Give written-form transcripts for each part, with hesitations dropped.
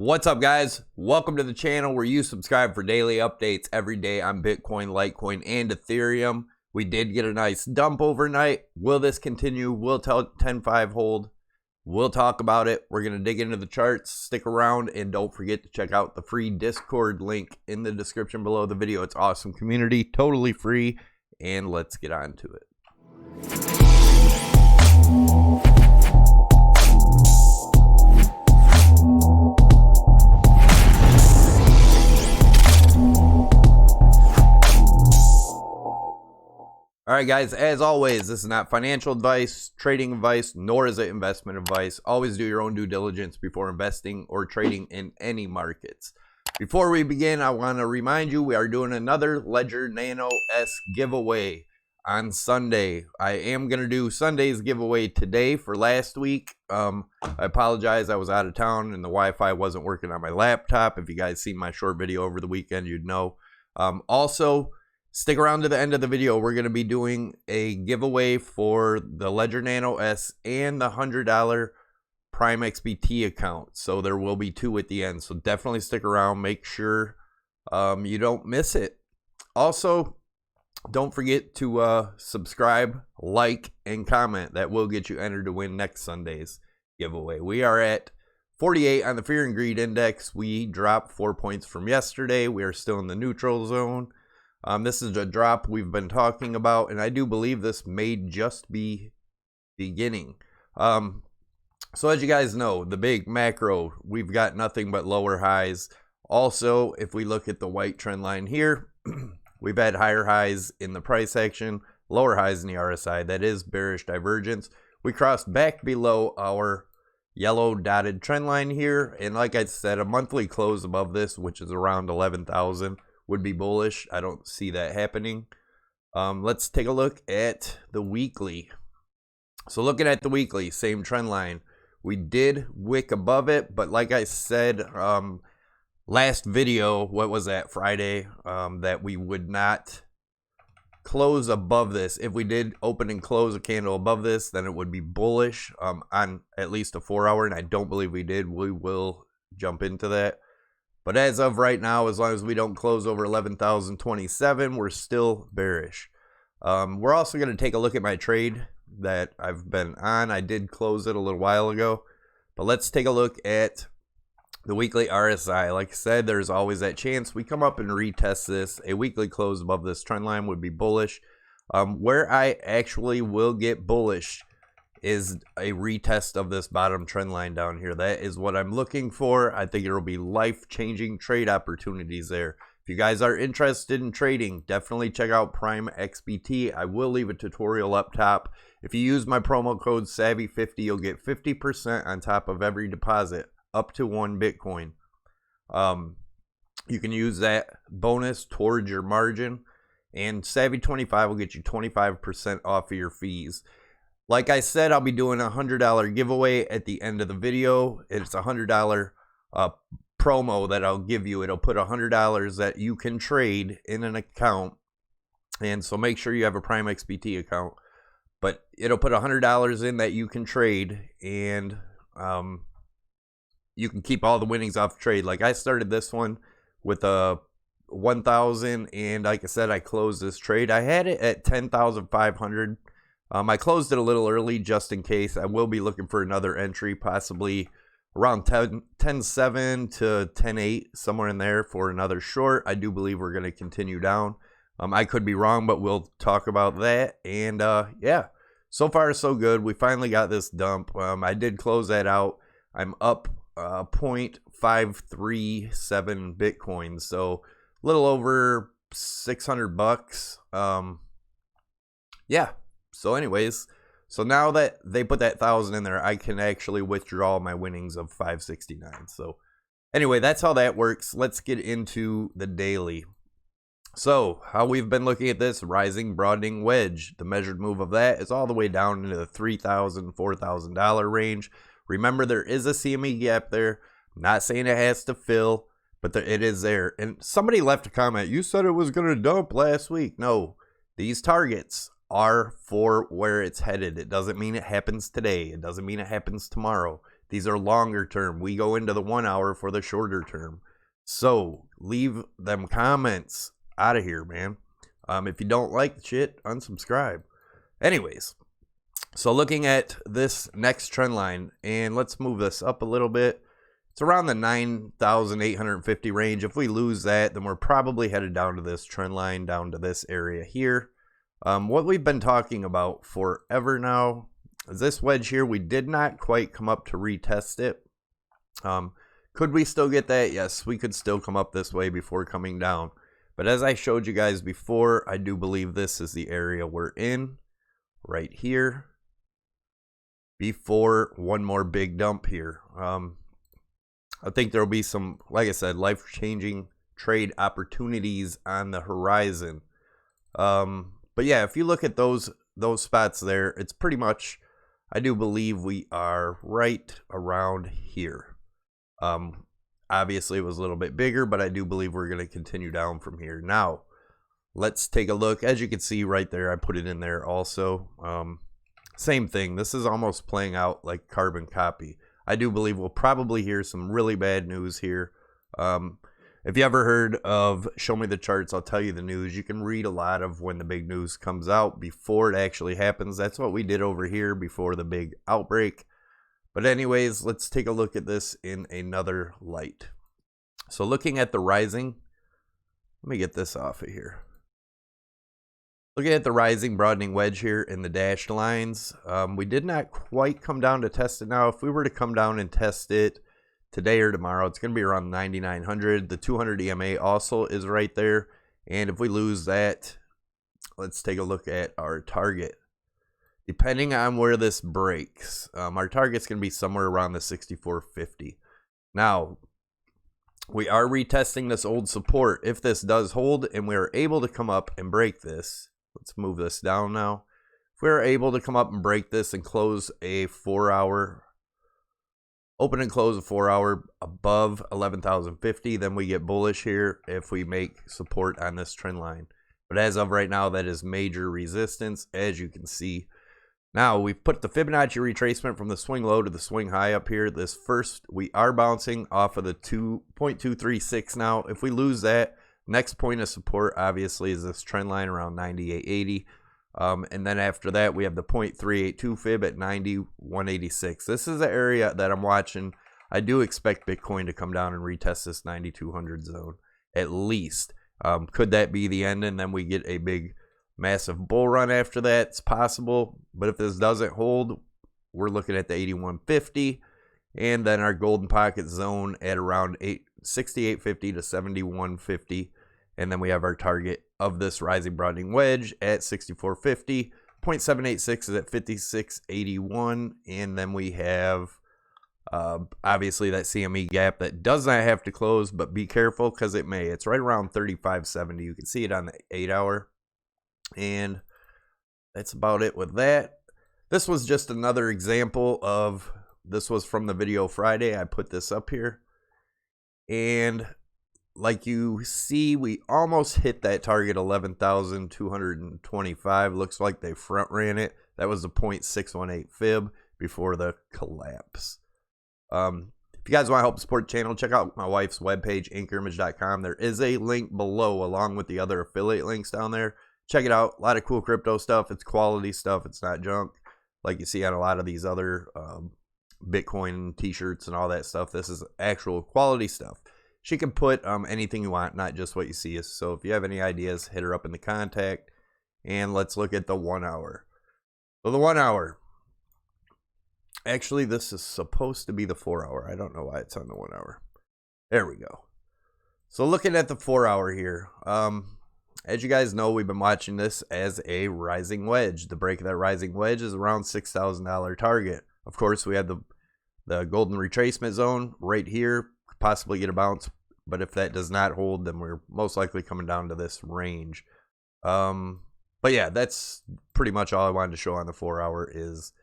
What's up, guys? Welcome to the channel where you subscribe for daily updates every day on Bitcoin, Litecoin, and Ethereum. We did get a nice dump overnight. Will this continue? Will 10.5 hold? We'll talk about it. We're going to dig into the charts. Stick around, and don't forget to check out the free Discord link in the description below the video. It's awesome community, totally free, and let's get on to it. All right, guys, as always, this is not financial advice, trading advice, nor is it investment advice. Always do your own due diligence before investing or trading in any markets. Before we begin, I want to remind you we are doing another Ledger Nano S giveaway on Sunday. I am going to do Sunday's giveaway today for last week. I apologize. I was out of town and the Wi-Fi wasn't working on my laptop. If you guys seen my short video over the weekend, you'd know. Also, stick around to the end of the video. We're going to be doing a giveaway for the Ledger Nano S and the $100 Prime XBT account. So there will be two at the end. So definitely stick around. Make sure you don't miss it. Also, don't forget to subscribe, like, and comment. That will get you entered to win next Sunday's giveaway. We are at 48 on the Fear and Greed Index. We dropped 4 points from yesterday. We are still in the neutral zone. This is a drop we've been talking about, and I do believe this may just be beginning. So as you guys know, the big macro, we've got nothing but lower highs. Also, if we look at the white trend line here, we've had higher highs in the price action, lower highs in the RSI. That is bearish divergence. We crossed back below our yellow dotted trend line here, and like I said, a monthly close above this, which is around 11,000. Would be bullish. I don't see that happening. Let's take a look at the weekly. So looking at the weekly, same trend line. We did wick above it, but like I said last video, what was that, Friday, that we would not close above this. If we did open and close a candle above this, then it would be bullish on at least a 4 hour, and I don't believe we did. We will jump into that. But as of right now, as long as we don't close over 11,027, we're still bearish. We're also going to take a look at my trade that I've been on. I did close it a little while ago. But let's take a look at the weekly RSI. Like I said, there's always that chance we come up and retest this. A weekly close above this trend line would be bullish. Where I actually will get bullish is a retest of this bottom trend line down here. That is what I'm looking for. I think it'll be life-changing trade opportunities there. If you guys are interested in trading, definitely check out Prime XBT. I will leave a tutorial up top. If you use my promo code Savy50, you'll get 50% on top of every deposit up to 1 Bitcoin. You can use that bonus towards your margin, and Savy25 will get you 25% off of your fees. Like I said, I'll be doing a $100 giveaway at the end of the video. It's a $100 promo that I'll give you. It'll put $100 that you can trade in an account. And so make sure you have a Prime XBT account. But it'll put $100 in that you can trade. And you can keep all the winnings off trade. Like I started this one with a 1,000. And like I said, I closed this trade. I had it at 10,500. I closed it a little early just in case. I will be looking for another entry, possibly around 10.7 to 10.8, somewhere in there for another short. I do believe we're going to continue down. I could be wrong, but we'll talk about that. And yeah, so far so good. We finally got this dump. I did close that out. I'm up 0.537 Bitcoin, so a little over $600. Yeah. So anyways, so now that they put that 1,000 in there, I can actually withdraw my winnings of 569. So anyway, that's how that works. Let's get into the daily. So how we've been looking at this rising broadening wedge, the measured move of that is all the way down into the $3,000, $4,000 range. Remember, there is a CME gap there. I'm not saying it has to fill, but it is there. And somebody left a comment, you said it was going to dump last week. No, these targets are for where it's headed. It doesn't mean it happens today. It doesn't mean it happens tomorrow. These are longer term. We go into the 1 hour for the shorter term. So leave them comments out of here, man. If you don't like the shit, unsubscribe. Anyways, so looking at this next trend line, and let's move this up a little bit. It's around the 9,850 range. If we lose that, then we're probably headed down to this trend line, down to this area here. What we've been talking about forever now is this wedge here. We did not quite come up to retest it. Could we still get that? Yes, we could still come up this way before coming down. But as I showed you guys before, I do believe this is the area we're in right here before one more big dump here. I think there'll be some, like I said, life-changing trade opportunities on the horizon. But yeah, if you look at those spots there, it's pretty much, I do believe we are right around here. Obviously it was a little bit bigger, but I do believe we're going to continue down from here. Now, let's take a look. As you can see right there, I put it in there also. Same thing. This is almost playing out like carbon copy. I do believe we'll probably hear some really bad news here. If you ever heard of Show Me the Charts, I'll tell you the news. You can read a lot of when the big news comes out before it actually happens. That's what we did over here before the big outbreak. But anyways, let's take a look at this in another light. So looking at the rising, let me get this off of here. Looking at the rising broadening wedge here in the dashed lines, we did not quite come down to test it. Now, if we were to come down and test it today or tomorrow, it's going to be around 9,900. The 200 EMA also is right there. And if we lose that, let's take a look at our target. Depending on where this breaks, our target's going to be somewhere around the 6450. Now, we are retesting this old support. If this does hold and we are able to come up and break this, let's move this down now. If we're able to come up and break this and close a 4 hour, open and close a 4 hour above 11,050, then we get bullish here if we make support on this trend line. But as of right now, that is major resistance, as you can see. Now, we've put the Fibonacci retracement from the swing low to the swing high up here. This first, we are bouncing off of the 2.236 now. If we lose that, next point of support, obviously, is this trend line around 98.80. And then after that, we have the 0.382 fib at 91.86. This is the area that I'm watching. I do expect Bitcoin to come down and retest this 9,200 zone, at least. Could that be the end and then we get a big massive bull run after that? It's possible, but if this doesn't hold, we're looking at the 8150 and then our golden pocket zone at around 6850 to 7150, and then we have our target of this rising broadening wedge at 6450. 0.786 is at 5681, and then we have obviously that CME gap that does not have to close, but be careful because it may. It's right around 3570. You can see it on the 8 hour. And that's about it with that. This was just another example of, this was from the video Friday. I put this up here. And like you see, we almost hit that target 11,225. Looks like they front ran it. That was the 0.618 fib before the collapse. If you guys want to help support the channel, check out my wife's webpage, anchorimage.com. There is a link below along with the other affiliate links down there. Check it out. A lot of cool crypto stuff. It's quality stuff. It's not junk like you see on a lot of these other Bitcoin t-shirts and all that stuff. This is actual quality stuff. She can put anything you want, not just what you see. So if you have any ideas, hit her up in the contact. And let's look at the 1 hour. So the 1 hour. Actually, this is supposed to be the 4 hour. I don't know why it's on the 1 hour. There we go. So looking at the 4 hour here. As you guys know, we've been watching this as a rising wedge. The break of that rising wedge is around $6,000 target. Of course, we had the golden retracement zone right here. Could possibly get a bounce, but if that does not hold, then we're most likely coming down to this range. But yeah, that's pretty much all I wanted to show on the 4 hour is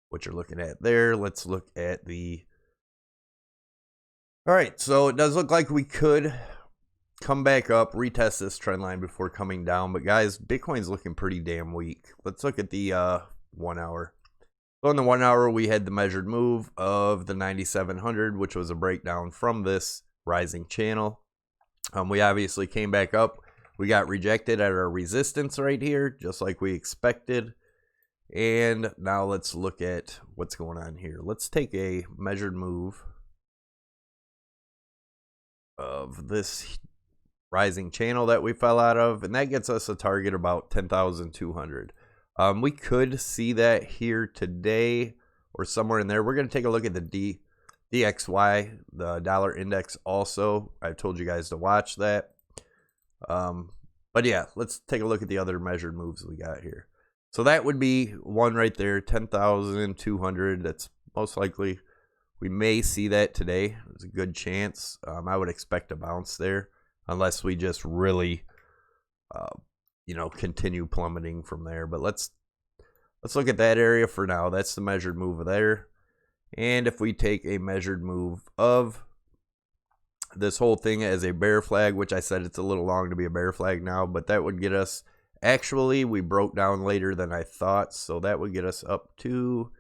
what you're looking at there. Let's look at the... All right, so it does look like we could come back up, retest this trend line before coming down. But guys, Bitcoin's looking pretty damn weak. Let's look at the 1 hour. So in the 1 hour, we had the measured move of the 9,700, which was a breakdown from this rising channel. We obviously came back up. We got rejected at our resistance right here, just like we expected. And now let's look at what's going on here. Let's take a measured move of this rising channel that we fell out of, and that gets us a target about 10,200. We could see that here today or somewhere in there. We're going to take a look at the DXY, the dollar index also. I've told you guys to watch that. But yeah, let's take a look at the other measured moves we got here. So that would be one right there, 10,200. That's most likely. We may see that today. There's a good chance. I would expect a bounce there unless we just really, continue plummeting from there. But let's look at that area for now. That's the measured move there. And if we take a measured move of this whole thing as a bear flag, which I said it's a little long to be a bear flag now, but that would get us, actually, we broke down later than I thought, so that would get us up to,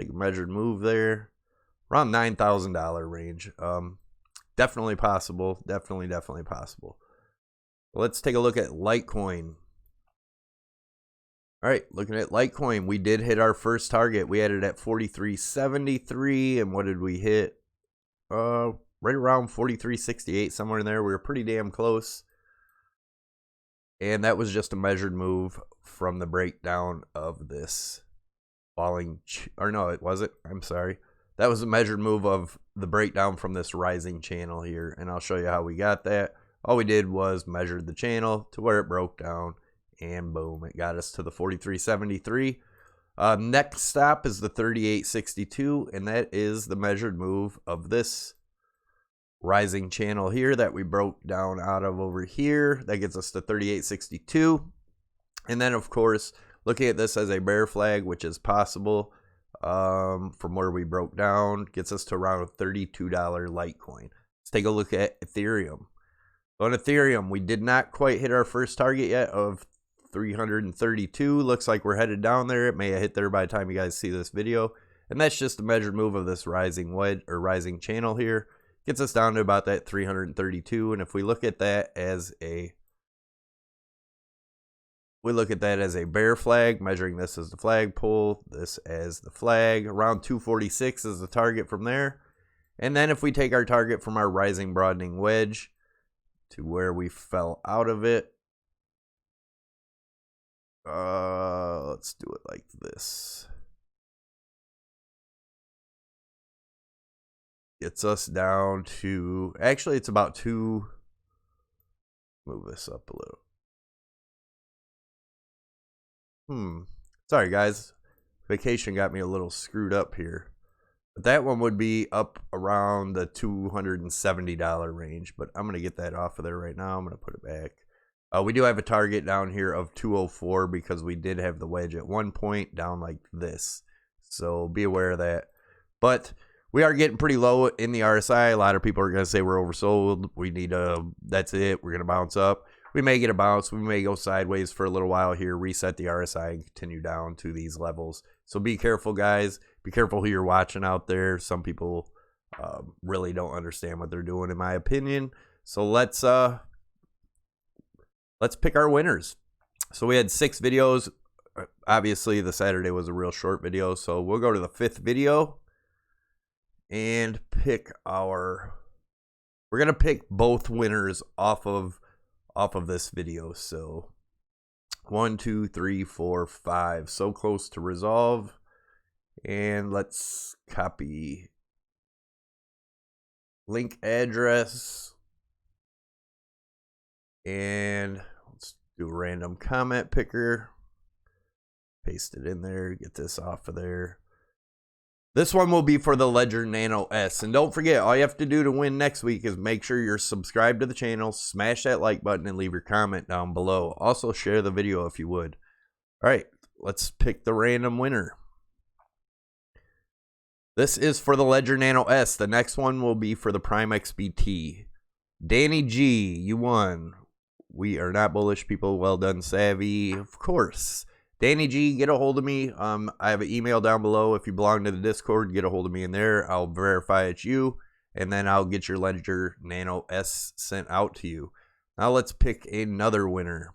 take a measured move there, around $9,000 range. Definitely possible, definitely possible. Let's take a look at Litecoin. All right, looking at Litecoin, we did hit our first target. We had it at 43.73, and what did we hit? Right around 43.68, somewhere in there. We were pretty damn close. And that was just a measured move from the breakdown of this falling, or no, it wasn't. I'm sorry. That was a measured move of the breakdown from this rising channel here, and I'll show you how we got that. All we did was measured the channel to where it broke down, and boom, it got us to the 43.73. Next stop is the 38.62, and that is the measured move of this rising channel here that we broke down out of over here. That gets us to 38.62. And then, of course, looking at this as a bear flag, which is possible, from where we broke down, gets us to around $32 Litecoin. Let's take a look at Ethereum. On Ethereum, we did not quite hit our first target yet of 332. Looks like we're headed down there. It may have hit there by the time you guys see this video. And that's just a measured move of this rising wedge or rising channel here. Gets us down to about that 332. And if we look at that as a bear flag, measuring this as the flagpole, this as the flag, around 246 is the target from there. And then if we take our target from our rising broadening wedge to where we fell out of it, let's do it like this. Gets us down to, actually it's about move this up a little. Sorry guys, vacation got me a little screwed up here. But that one would be up around the $270 range, but I'm going to get that off of there right now. I'm going to put it back. We do have a target down here of 204 because we did have the wedge at one point down like this. So be aware of that. But we are getting pretty low in the RSI. A lot of people are going to say we're oversold. We need that's it. We're going to bounce up. We may get a bounce. We may go sideways for a little while here, reset the RSI, and continue down to these levels. So be careful, guys. Be careful who you're watching out there. Some people really don't understand what they're doing, in my opinion. So let's pick our winners. So we had 6 videos. Obviously, the Saturday was a real short video. So we'll go to the 5th video and pick our. We're gonna pick both winners off of this video. So 1, 2, 3, 4, 5. So close to resolve. And let's copy link address. And let's do a random comment picker. Paste it in there. Get this off of there. This one will be for the Ledger Nano S. And don't forget, all you have to do to win next week is make sure you're subscribed to the channel, smash that like button, and leave your comment down below. Also, share the video if you would. All right, let's pick the random winner. This is for the Ledger Nano S. The next one will be for the Prime XBT. Danny G, you won. We are not bullish people. Well done, Savy. Of course. Danny G, get a hold of me. I have an email down below. If you belong to the Discord, get a hold of me in there. I'll verify it's you, and then I'll get your Ledger Nano S sent out to you. Now let's pick another winner.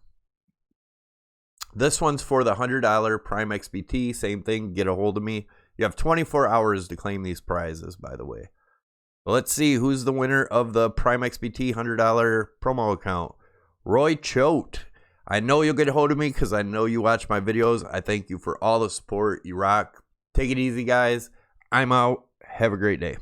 This one's for the $100 Prime XBT. Same thing, get a hold of me. You have 24 hours to claim these prizes, by the way. Let's see who's the winner of the Prime XBT $100 promo account. Roy Choate. I know you'll get a hold of me because I know you watch my videos. I thank you for all the support. You rock. Take it easy, guys. I'm out. Have a great day.